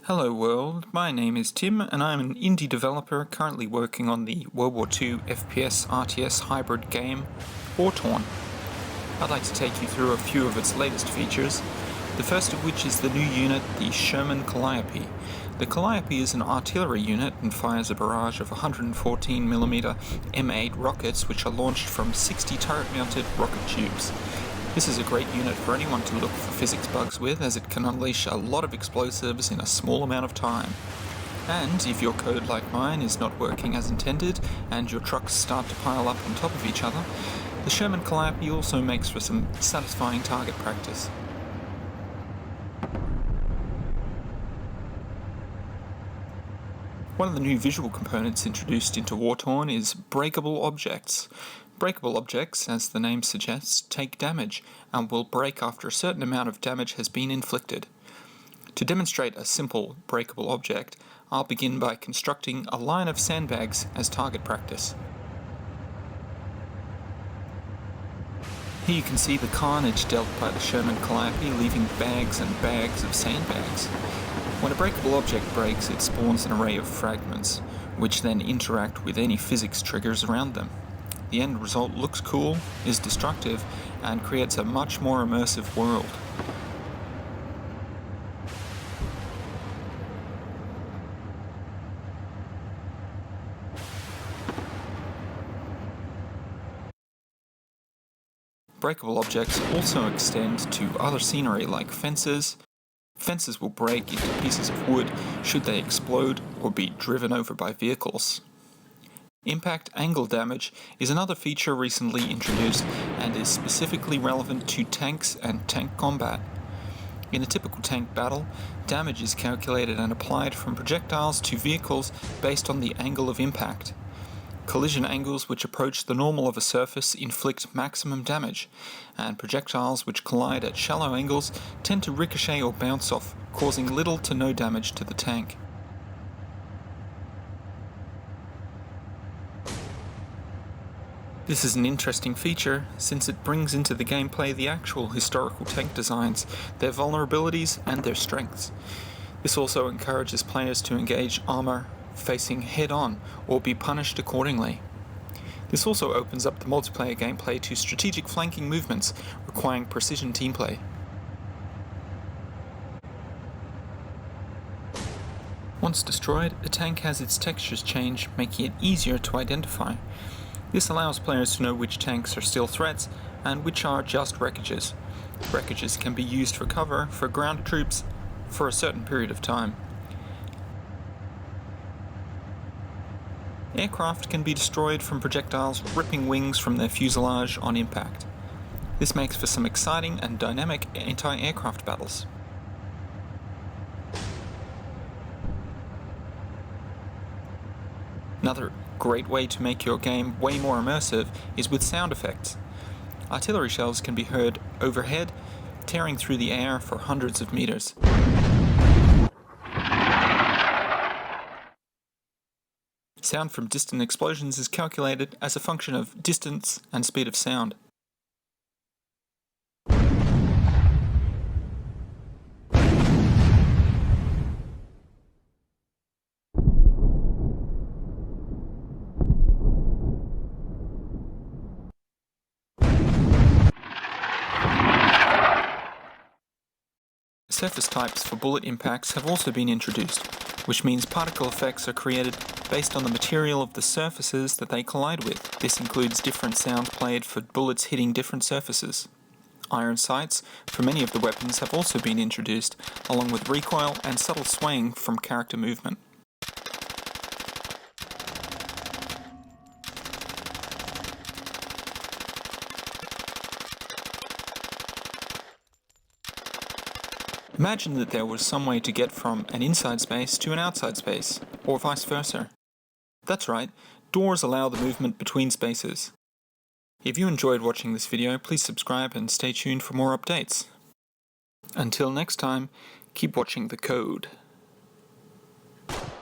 Hello world, my name is Tim and I'm an indie developer currently working on the World War II FPS RTS hybrid game, Wartorn. I'd like to take you through a few of its latest features, the first of which is the new unit, the Sherman Calliope. The Calliope is an artillery unit and fires a barrage of 114mm M8 rockets which are launched from 60 turret-mounted rocket tubes. This is a great unit for anyone to look for physics bugs with, as it can unleash a lot of explosives in a small amount of time. And if your code, like mine, is not working as intended and your trucks start to pile up on top of each other, the Sherman Calliope also makes for some satisfying target practice. One of the new visual components introduced into Wartorn is breakable objects. Breakable objects, as the name suggests, take damage and will break after a certain amount of damage has been inflicted. To demonstrate a simple breakable object, I'll begin by constructing a line of sandbags as target practice. Here you can see the carnage dealt by the Sherman Calliope, leaving bags and bags of sandbags. When a breakable object breaks, it spawns an array of fragments, which then interact with any physics triggers around them. The end result looks cool, is destructive, and creates a much more immersive world. Breakable objects also extend to other scenery like fences. Fences will break into pieces of wood should they explode or be driven over by vehicles. Impact angle damage is another feature recently introduced and is specifically relevant to tanks and tank combat. In a typical tank battle, damage is calculated and applied from projectiles to vehicles based on the angle of impact. Collision angles which approach the normal of a surface inflict maximum damage, and projectiles which collide at shallow angles tend to ricochet or bounce off, causing little to no damage to the tank. This is an interesting feature since it brings into the gameplay the actual historical tank designs, their vulnerabilities and their strengths. This also encourages players to engage armor facing head-on or be punished accordingly. This also opens up the multiplayer gameplay to strategic flanking movements requiring precision teamplay. Once destroyed, a tank has its textures change, making it easier to identify. This allows players to know which tanks are still threats and which are just wreckages. Wreckages can be used for cover for ground troops for a certain period of time. Aircraft can be destroyed from projectiles ripping wings from their fuselage on impact. This makes for some exciting and dynamic anti-aircraft battles. Another great way to make your game way more immersive is with sound effects. Artillery shells can be heard overhead, tearing through the air for hundreds of meters. Sound from distant explosions is calculated as a function of distance and speed of sound. Surface types for bullet impacts have also been introduced, which means particle effects are created based on the material of the surfaces that they collide with. This includes different sounds played for bullets hitting different surfaces. Iron sights for many of the weapons have also been introduced, along with recoil and subtle swaying from character movement. Imagine that there was some way to get from an inside space to an outside space, or vice versa. That's right, doors allow the movement between spaces. If you enjoyed watching this video, please subscribe and stay tuned for more updates. Until next time, keep watching the code.